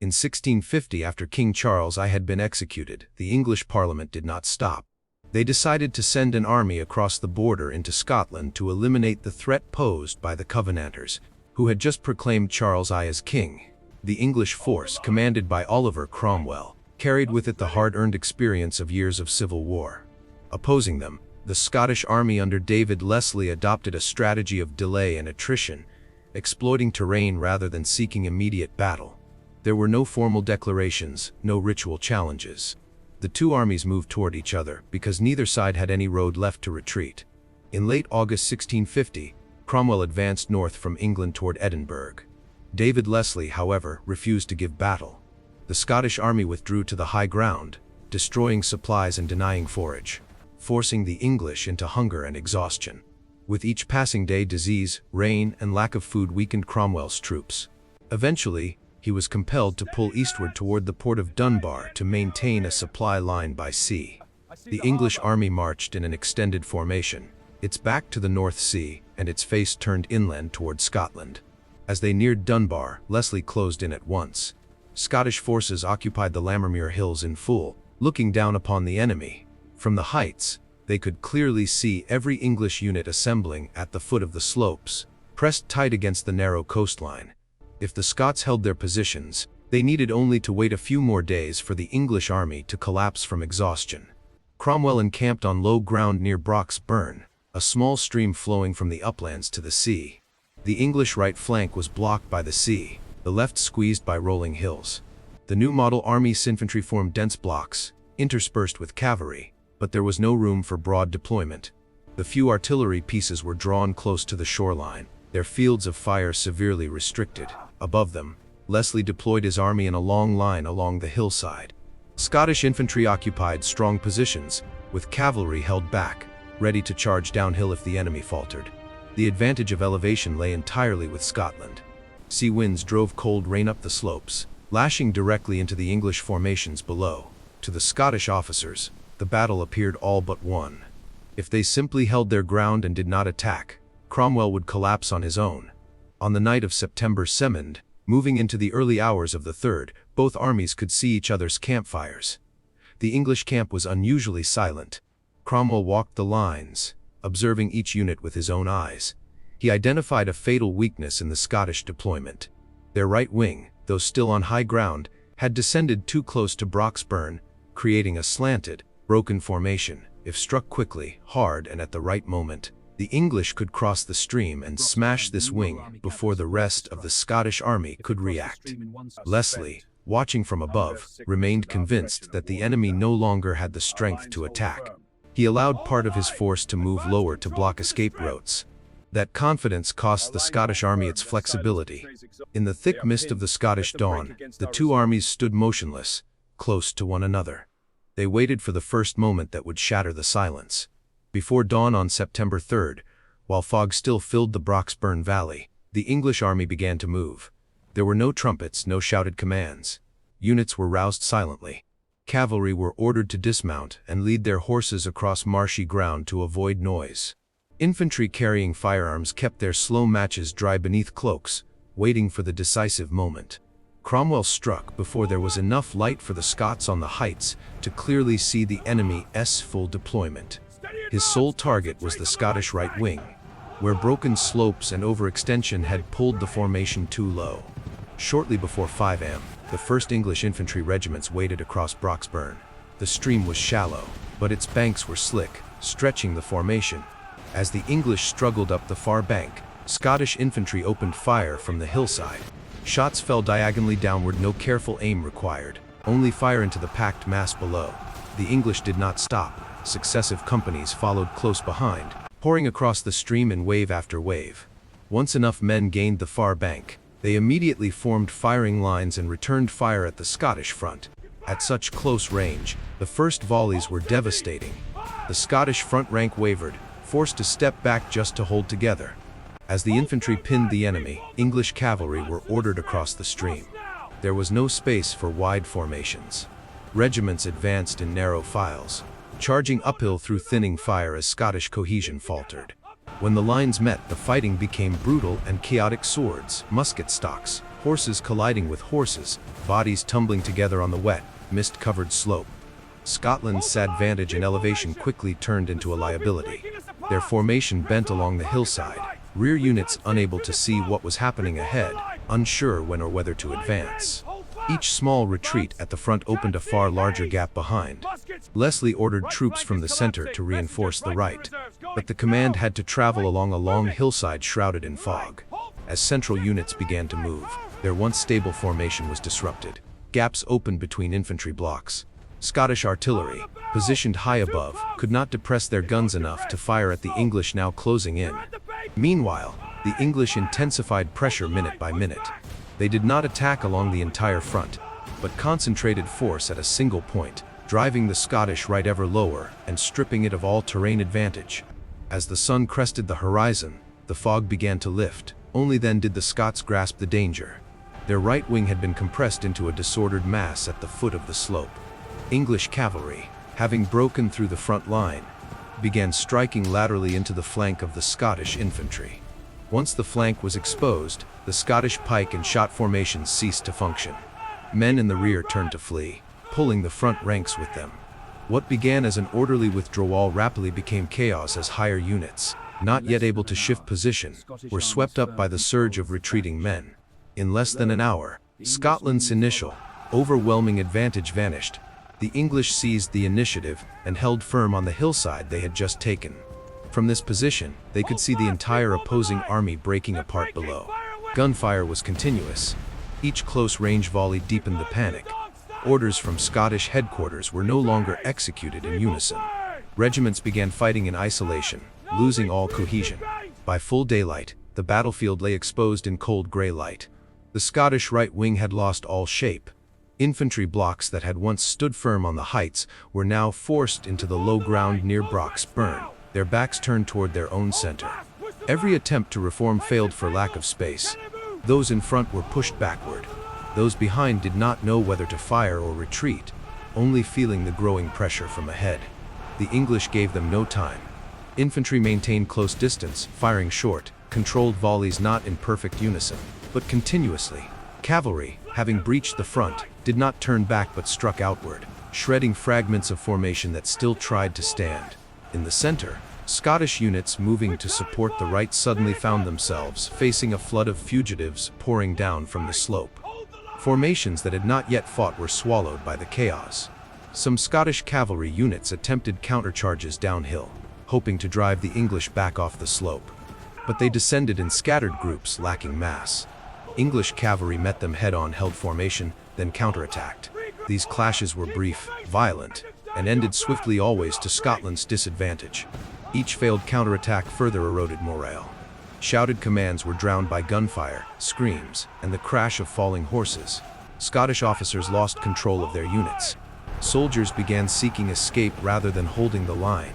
In 1650, after King Charles I had been executed, the English Parliament did not stop. They decided to send an army across the border into Scotland to eliminate the threat posed by the Covenanters, who had just proclaimed Charles I as king. The English force, commanded by Oliver Cromwell, carried with it the hard-earned experience of years of civil war. Opposing them, the Scottish army under David Leslie adopted a strategy of delay and attrition, exploiting terrain rather than seeking immediate battle. There were no formal declarations, no ritual challenges. The two armies moved toward each other because neither side had any road left to retreat. In late August 1650, Cromwell advanced north from England toward Edinburgh. David Leslie, however, refused to give battle. The Scottish army withdrew to the high ground, destroying supplies and denying forage, forcing the English into hunger and exhaustion. With each passing day, disease, rain, and lack of food weakened Cromwell's troops. Eventually, he was compelled to pull eastward toward the port of Dunbar to maintain a supply line by sea. The English army marched in an extended formation, its back to the North Sea and its face turned inland toward Scotland. As they neared Dunbar, Leslie closed in at once. Scottish forces occupied the Lammermuir Hills in full, looking down upon the enemy. From the heights, they could clearly see every English unit assembling at the foot of the slopes, pressed tight against the narrow coastline. If the Scots held their positions, they needed only to wait a few more days for the English army to collapse from exhaustion. Cromwell encamped on low ground near Brock's Burn, a small stream flowing from the uplands to the sea. The English right flank was blocked by the sea, the left squeezed by rolling hills. The new model army's infantry formed dense blocks, interspersed with cavalry, but there was no room for broad deployment. The few artillery pieces were drawn close to the shoreline, their fields of fire severely restricted. Above them, Leslie deployed his army in a long line along the hillside. Scottish infantry occupied strong positions, with cavalry held back, ready to charge downhill if the enemy faltered. The advantage of elevation lay entirely with Scotland. Sea winds drove cold rain up the slopes, lashing directly into the English formations below. To the Scottish officers, the battle appeared all but won. If they simply held their ground and did not attack, Cromwell would collapse on his own. On the night of September 2nd, moving into the early hours of the 3rd, both armies could see each other's campfires. The English camp was unusually silent. Cromwell walked the lines, observing each unit with his own eyes. He identified a fatal weakness in the Scottish deployment. Their right wing, though still on high ground, had descended too close to Brock's Burn, creating a slanted, broken formation. If struck quickly, hard, and at the right moment, the English could cross the stream and smash this wing before the rest of the Scottish army could react. Leslie, watching from above, remained convinced that the enemy no longer had the strength to attack. He allowed part of his force to move lower to block escape routes. That confidence cost the Scottish army its flexibility. In the thick mist of the Scottish dawn, the two armies stood motionless, close to one another. They waited for the first moment that would shatter the silence. Before dawn on September 3rd, while fog still filled the Broxburn Valley, the English army began to move. There were no trumpets, no shouted commands. Units were roused silently. Cavalry were ordered to dismount and lead their horses across marshy ground to avoid noise. Infantry carrying firearms kept their slow matches dry beneath cloaks, waiting for the decisive moment. Cromwell struck before there was enough light for the Scots on the heights to clearly see the enemy's full deployment. His sole target was the Scottish right wing, where broken slopes and overextension had pulled the formation too low. Shortly before 5 a.m., the 1st English Infantry regiments waded across Broxburn. The stream was shallow, but its banks were slick, stretching the formation. As the English struggled up the far bank, Scottish infantry opened fire from the hillside. Shots fell diagonally downward, no careful aim required, only fire into the packed mass below. The English did not stop. Successive companies followed close behind, pouring across the stream in wave after wave. Once enough men gained the far bank, they immediately formed firing lines and returned fire at the Scottish front. At such close range, the first volleys were devastating. The Scottish front rank wavered, forced to step back just to hold together. As the infantry pinned the enemy, English cavalry were ordered across the stream. There was no space for wide formations. Regiments advanced in narrow files, charging uphill through thinning fire as Scottish cohesion faltered. When the lines met, the fighting became brutal and chaotic. Swords, musket stocks, horses colliding with horses, bodies tumbling together on the wet, mist-covered slope. Scotland's advantage in elevation quickly turned into a liability. Their formation bent along the hillside, rear units unable to see what was happening ahead, unsure when or whether to advance. Each small retreat at the front opened a far larger gap behind. Leslie ordered troops from the center to reinforce the right, but the command had to travel along a long hillside shrouded in fog. As central units began to move, their once stable formation was disrupted. Gaps opened between infantry blocks. Scottish artillery, positioned high above, could not depress their guns enough to fire at the English now closing in. Meanwhile, the English intensified pressure minute by minute. They did not attack along the entire front, but concentrated force at a single point, driving the Scottish right ever lower and stripping it of all terrain advantage. As the sun crested the horizon, the fog began to lift. Only then did the Scots grasp the danger. Their right wing had been compressed into a disordered mass at the foot of the slope. English cavalry, having broken through the front line, began striking laterally into the flank of the Scottish infantry. Once the flank was exposed, the Scottish pike and shot formations ceased to function. Men in the rear turned to flee, pulling the front ranks with them. What began as an orderly withdrawal rapidly became chaos as higher units, not yet able to shift position, were swept up by the surge of retreating men. In less than an hour, Scotland's initial, overwhelming advantage vanished. The English seized the initiative and held firm on the hillside they had just taken. From this position, they could see the entire opposing army breaking apart below. Gunfire was continuous. Each close-range volley deepened the panic. Orders from Scottish headquarters were no longer executed in unison. Regiments began fighting in isolation, losing all cohesion. By full daylight, the battlefield lay exposed in cold gray light. The Scottish right wing had lost all shape. Infantry blocks that had once stood firm on the heights were now forced into the low ground near Broxburn, their backs turned toward their own center. Every attempt to reform failed for lack of space. Those in front were pushed backward. Those behind did not know whether to fire or retreat, only feeling the growing pressure from ahead. The English gave them no time. Infantry maintained close distance, firing short, controlled volleys not in perfect unison, but continuously. Cavalry, having breached the front, did not turn back but struck outward, shredding fragments of formation that still tried to stand. In the center, Scottish units moving to support the right suddenly found themselves facing a flood of fugitives pouring down from the slope. Formations that had not yet fought were swallowed by the chaos. Some Scottish cavalry units attempted countercharges downhill, hoping to drive the English back off the slope. But they descended in scattered groups lacking mass. English cavalry met them head-on, held formation, then counterattacked. These clashes were brief, violent, and ended swiftly, always to Scotland's disadvantage. Each failed counterattack further eroded morale. Shouted commands were drowned by gunfire, screams, and the crash of falling horses. Scottish officers lost control of their units. Soldiers began seeking escape rather than holding the line.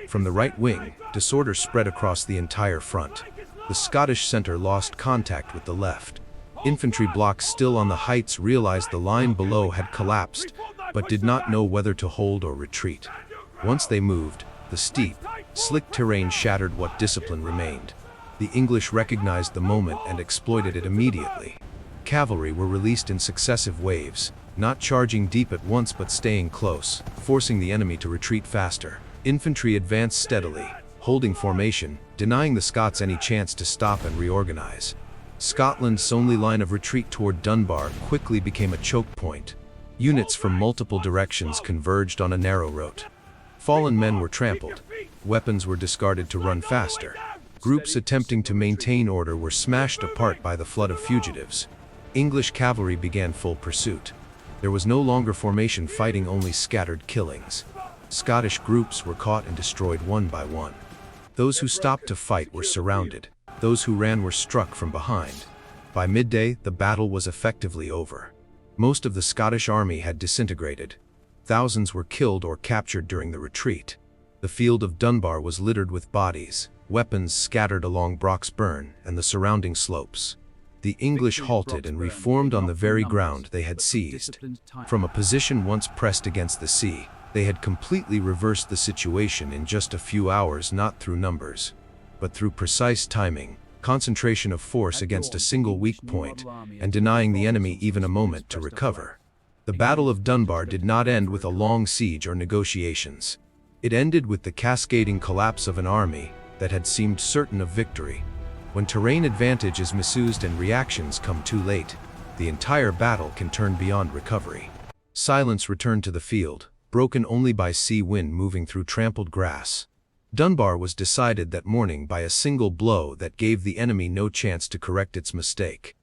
From the right wing, disorder spread across the entire front. The Scottish center lost contact with the left. Infantry blocks still on the heights realized the line below had collapsed, but did not know whether to hold or retreat. Once they moved, the steep, slick terrain shattered what discipline remained. The English recognized the moment and exploited it immediately. Cavalry were released in successive waves, not charging deep at once but staying close, forcing the enemy to retreat faster. Infantry advanced steadily, holding formation, denying the Scots any chance to stop and reorganize. Scotland's only line of retreat toward Dunbar quickly became a choke point. Units from multiple directions converged on a narrow road. Fallen men were trampled. Weapons were discarded to run faster. Groups attempting to maintain order were smashed apart by the flood of fugitives. English cavalry began full pursuit. There was no longer formation fighting, only scattered killings. Scottish groups were caught and destroyed one by one. Those who stopped to fight were surrounded. Those who ran were struck from behind. By midday, the battle was effectively over. Most of the Scottish army had disintegrated. Thousands were killed or captured during the retreat. The field of Dunbar was littered with bodies, weapons scattered along Broxburn and the surrounding slopes. The English halted and reformed on the very ground they had seized. From a position once pressed against the sea, they had completely reversed the situation in just a few hours, not through numbers, but through precise timing, concentration of force against a single weak point, and denying the enemy even a moment to recover. The Battle of Dunbar did not end with a long siege or negotiations. It ended with the cascading collapse of an army that had seemed certain of victory. When terrain advantage is misused and reactions come too late, the entire battle can turn beyond recovery. Silence returned to the field, broken only by sea wind moving through trampled grass. Dunbar was decided that morning by a single blow that gave the enemy no chance to correct its mistake.